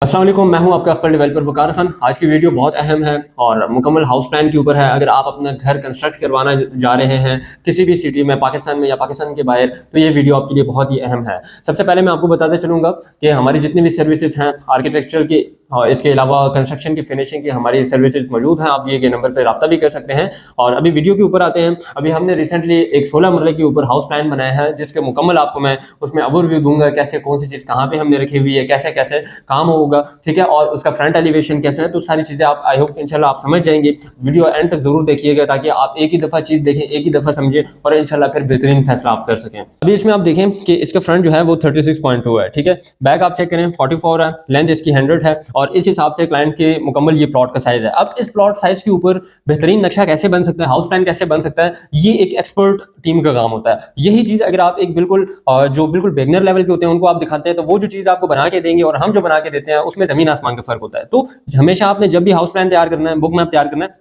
अस्सलाम वालेकुम, मैं हूं आपका एक्सपर्ट डेवलपर वकार खान। आज की वीडियो बहुत अहम है और मुकम्मल हाउस प्लान के ऊपर है। अगर आप अपना घर कंस्ट्रक्ट करवाना जा रहे हैं किसी भी सिटी में, पाकिस्तान में या पाकिस्तान के बाहर, तो ये वीडियो आपके लिए बहुत ही अहम है। सबसे पहले मैं आपको बताते चलूँगा कि हमारी जितनी भी सर्विसेज हैं आर्किटेक्चर की और इसके अलावा कंस्ट्रक्शन की, फिनिशिंग की, हमारी सर्विसेज मौजूद हैं। आप दिए गए नंबर पर रब्ता भी कर सकते हैं। और अभी वीडियो के ऊपर आते हैं। अभी हमने रिसेंटली एक 16 मरले के ऊपर हाउस प्लान बनाया है, जिसके मुकम्मल आपको मैं उसमें ओवरव्यू दूंगा, कैसे कौन सी चीज़ कहाँ पे हमने रखी हुई है, कैसे कैसे काम होगा, ठीक है, और उसका फ्रंट एलिवेशन कैसा है। तो सारी चीज़ें आप आई होप इंशाल्लाह आप समझ जाएंगे। वीडियो एंड तक जरूर देखिएगा ताकि आप एक ही दफ़ा चीज़ देखें, एक ही दफ़ा समझें और इंशाल्लाह फिर बेहतरीन फैसला आप कर सकें। अभी इसमें आप देखें कि इसका फ्रंट जो है वो 36.2 है, ठीक है। बैक आप चेक करें 44 है, लेंथ इसकी 100 है और इस हिसाब से क्लाइंट के मुकम्मल ये प्लॉट का साइज है। अब इस प्लॉट साइज के ऊपर बेहतरीन नक्शा कैसे बन सकता है, हाउस प्लान कैसे बन सकता है, ये एक एक्सपर्ट टीम का काम होता है। यही चीज़ अगर आप एक बिल्कुल जो बिल्कुल बिगनर लेवल के होते हैं उनको आप दिखाते हैं, तो वो जो चीज़ आपको बना के देंगे और हम जो बना के देते हैं उसमें ज़मीन आसमान का फर्क होता है। तो हमेशा आपने जब भी हाउस प्लान तैयार करना है, बुक मैप तैयार करना है,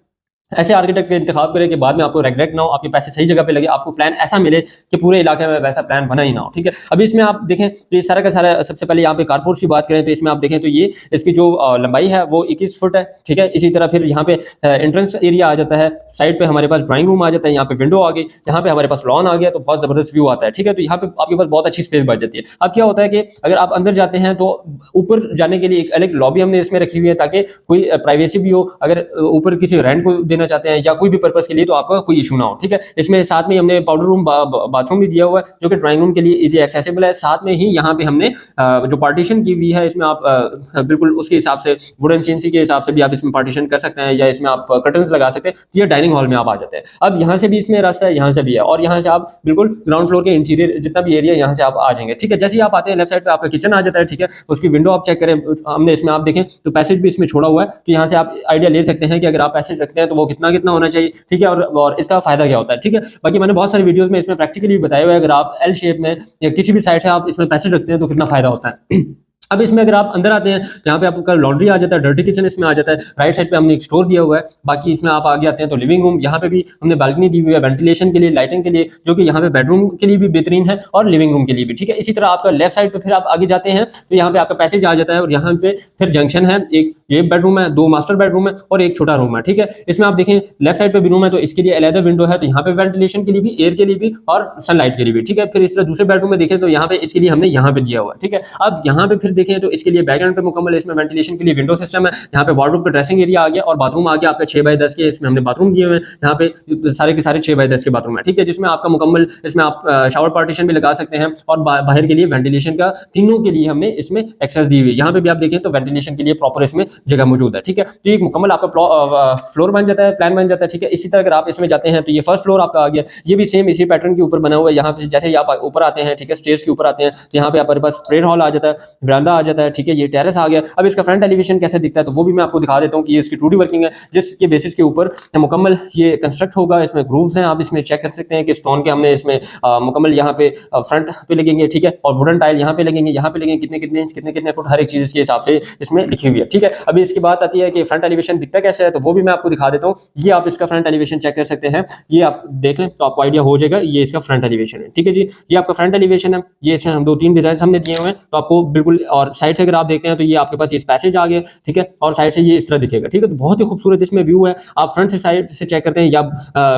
ऐसे आर्किटेक्ट का इंतखाब करें कि बाद में आपको रेग्रेट ना हो, आपके पैसे सही जगह पे लगे, आपको प्लान ऐसा मिले कि पूरे इलाके में वैसा प्लान बना ही ना हो, ठीक है। अभी इसमें आप देखें तो ये सारा का सारा, सबसे पहले यहाँ पे कारपोर्च की बात करें तो इसमें आप देखें तो ये इसकी जो लंबाई है वो 21 फुट है, ठीक है। इसी तरह फिर यहाँ पे एंट्रेंस एरिया आ जाता है, साइड पे हमारे पास ड्राइंग रूम आ जाता है, यहाँ पे विंडो आ गई, यहाँ पे हमारे पास लॉन आ गया, तो बहुत जबरदस्त व्यू आता है, ठीक है। तो यहाँ पे आपके पास बहुत अच्छी स्पेस बच जाती है। अब क्या होता है कि अगर आप अंदर जाते हैं तो ऊपर जाने के लिए एक अलग लॉबी हमने इसमें रखी हुई है ताकि कोई प्राइवेसी भी हो। अगर ऊपर किसी रेंट को देना चाहते हैं या कोई भी पर्पस के लिए, तो आपका कोई इशू ना हो, ठीक है। इसमें साथ में हमने पाउडर रूम, बाथरूम भी दिया हुआ है जो कि ड्राइंग रूम के लिए इजी एक्सेसिबल है। साथ में ही यहाँ पे हमने जो पार्टीशन की हुई है इसमें आप बिल्कुल उसके हिसाब से वुडन सीएनसी के हिसाब से भी आप इसमें पार्टीशन कर सकते हैं या इसमें आप कर्टन्स लगा सकते हैं। ये डाइनिंग हॉल में आप आ जाते हैं। अब यहाँ से भी इसमें रास्ता है, यहाँ से भी है, और यहाँ से आप बिल्कुल ग्राउंड फ्लोर के इंटीरियर जितना भी एरिया यहाँ से आप आ जाएंगे, ठीक है। जैसे ही आप आते हैं लेफ्ट साइड पे आपका किचन आ जाता है, ठीक है। उसकी विंडो आप चेक करें, हमने इसमें आप देखें तो पैसेज भी इसमें छोड़ा हुआ है, तो यहाँ से आप आइडिया ले सकते हैं कि अगर आप पैसेज रखते हैं तो वो कितना कितना होना चाहिए, ठीक है, और इसका फायदा क्या होता है, ठीक है। बाकी मैंने बहुत सारी वीडियोस में इसमें प्रैक्टिकली बताया हुआ है, अगर आप एल शेप में या किसी भी साइड से आप इसमें पैसेज रखते हैं तो कितना फायदा होता है। अब इसमें अगर आप अंदर आते हैं तो यहाँ पे आपका लॉन्ड्री आ जाता है, डर्टी किचन इसमें आ जाता है। राइट साइड पे हमने एक स्टोर दिया हुआ है। बाकी इसमें आप आगे आते हैं तो लिविंग रूम, यहाँ पे भी हमने बालकनी दी हुई है वेंटिलेशन के लिए, लाइटिंग के लिए, जो कि यहाँ पे बेडरूम के लिए भी बेहतरीन है और लिविंग रूम के लिए भी, ठीक है। इसी तरह आपका लेफ्ट साइड पे फिर आप आगे जाते हैं तो यहाँ पे आपका पैसेज आ जाता है और यहाँ पे फिर जंक्शन है, एक ये बेडरूम है, 2 मास्टर बेडरूम है और एक छोटा रूम है, ठीक है। इसमें आप देखें लेफ्ट साइड पे भी रूम है तो इसके लिए अलग विंडो है, तो यहाँ पे वेंटिलेशन के लिए भी, एयर के लिए भी और सनलाइट के लिए भी, ठीक है। फिर इस तरह दूसरे बेडरूम में देखें तो यहाँ पे इसके लिए हमने यहाँ पे दिया हुआ है, ठीक है। अब यहाँ पे फिर देखें तो इसके लिए बैकएंड पे मुकम्मल इसमें वेंटिलेशन के लिए विंडो सिस्टम है। यहाँ पे वार्डरोब का ड्रेसिंग एरिया आ गया और बाथरूम आ गया आपका 6x10 के, इसमें हमने बाथरूम दिए हुए हैं। यहाँ पे सारे के सारे 6x10 के बाथरूम है, ठीक है, जिसमें आपका मुकम्मल इसमें आप शावर पार्टीशन भी लगा सकते हैं और बाहर के लिए वेंटिलेशन का तीनों के लिए हमने इसमें एक्सेस दी हुई है। यहाँ पे भी आप देखें तो वेंटिलेशन के लिए प्रॉपर इसमें जगह मौजूद है, ठीक है। तो एक मुकम्मल आपका फ्लोर बन जाता है, प्लान बन जाता है, ठीक है। इसी तरह अगर आप इसमें जाते हैं तो ये फर्स्ट फ्लोर आपका आ गया, ये भी सेम इसी पैटर्न के ऊपर बना हुआ है। यहाँ पे जैसे ही आप ऊपर आते हैं, ठीक है, स्टेज के ऊपर आते हैं तो यहाँ पे आपके पास प्रेयर हॉल आ जाता है, वरांडा आ जाता है, ठीक है, ये टेरेस आ गया। अब इसका फ्रंट एलिवेशन कैसे दिखता है तो वो भी मैं आपको दिखा देता हूँ कि ये इसकी 2D वर्किंग है, जिसके बेसिस के ऊपर मुकम्मल ये कंस्ट्रक्ट होगा। इसमें ग्रूव्स हैं, आप इसमें चेक कर सकते हैं कि स्टोन के हमने इसमें मुकम्मल यहाँ पे फ्रंट पे लगेंगे, ठीक है, और वुडन टाइल यहाँ पे लगेंगे, यहाँ पे लगेंगे, कितने कितने इंच, कितने कितने फुट, हर एक चीज़ के हिसाब से इसमें लिखी हुई है, ठीक है। अभी इसकी बात आती है कि फ्रंट एलिवेशन दिखता कैसे है, तो वो भी मैं आपको दिखा देता हूँ। ये आप इसका फ्रंट एलिवेशन चेक कर सकते हैं, ये आप देख लें तो आपको आइडिया हो जाएगा। ये इसका फ्रंट एलिवेशन है, ठीक है जी, ये आपका फ्रंट एलिवेशन है। ये इसमें हम 2-3 डिजाइन हमने दिए हुए हैं तो आपको बिल्कुल, और साइड से अगर आप देखते हैं तो ये आपके पास इस पैसेज आ गया, ठीक है, और साइड से ये इस तरह दिखेगा, ठीक है। तो बहुत ही खूबसूरत इसमें व्यू है। आप फ्रंट से साइड से चेक करते हैं या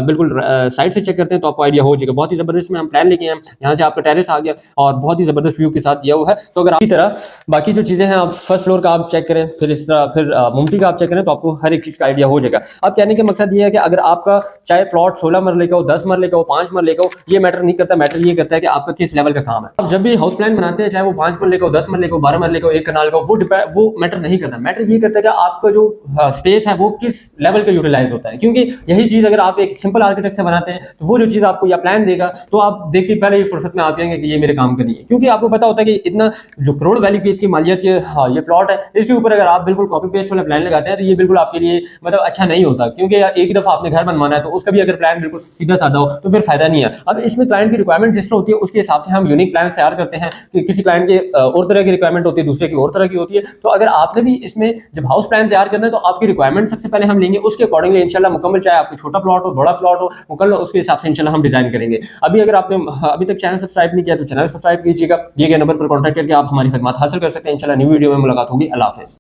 बिल्कुल साइड से चेक करते हैं तो आपको आइडिया हो जाएगा। बहुत ही जबरदस्त में हम प्लान लेके हैं, यहाँ से आपका टेरेस आ गया और बहुत ही जबरदस्त व्यू के साथ दिया हुआ है। तो अगर इसी तरह बाकी जो चीज़ें हैं, आप फर्स्ट फ्लोर का आप चेक करें, फिर इस तरह फिर मुमटी का आप चेक करें तो आपको हर एक चीज़ का आइडिया हो जाएगा। अब कहने का मकसद ये है कि अगर आपका चाहे प्लॉट 16 मरले का हो, 10 मरले का हो, 5 मरले का हो, ये मैटर नहीं करता। मैटर ये करता है कि आपका किस लेवल का काम है। अब जब भी हाउस प्लान बनाते हैं, चाहे वो 5 मरले का हो, 10 मरले का हो, 12 मरले का हो, 1 कनाल का हो, वो मैटर नहीं करता। मैटर ये करता है कि आपका जो स्पेस है वो किस लेवल का यूटिलाइज होता है। क्योंकि यही चीज़ अगर आप एक सिंपल आर्किटेक्ट से बनाते हैं तो वो जो चीज़ आपको या प्लान देगा तो आप देख के पहले ही फुर्सत में आप कहेंगे कि ये मेरे काम का नहीं है। क्योंकि आपको पता होता है कि इतना जो करोड़ वैल्यू की इसकी मालियत ये प्लॉट है, इसके ऊपर अगर आप बिल्कुल कॉपी पेस्ट वाला प्लान लगाते हैं तो ये बिल्कुल आपके लिए मतलब अच्छा नहीं होता। क्योंकि एक ही दफ़ा आपने घर बनवाना है तो उसका भी अगर प्लान बिल्कुल सीधा साधा हो तो फिर फायदा नहीं है। अब इसमें क्लाइंट की रिक्वायरमेंट जिस तरह होती है उसके हिसाब से हम यूनिक प्लान तैयार करते हैं कि किसी क्लाइंट के और तरह की रिक्वायरमेंट रिक्वायरमेंट होती है दूसरे की और तरह की होती है। तो अगर आपने भी इसमें जब हाउस प्लान तैयार करना है तो आपकी रिक्वायरमेंट सबसे पहले हम लेंगे, उसके अकॉर्डिंगली इंशाल्लाह मुकम्मल, चाहे आपको छोटा प्लॉट हो बड़ा प्लॉट हो, मुकम्मल उसके हिसाब से इंशाल्लाह हम डिजाइन करेंगे। अभी अगर आपने अभी तक चैनल सब्सक्राइब नहीं किया तो चैनल सब्सक्राइब कीजिएगा, दिए गए नंबर पर कॉन्टैक्ट करके आप हमारी खदमात हासिल कर सकते हैं। इंशाल्लाह न्यू वीडियो में मुलाकात होगी। अल्लाह हाफिज़।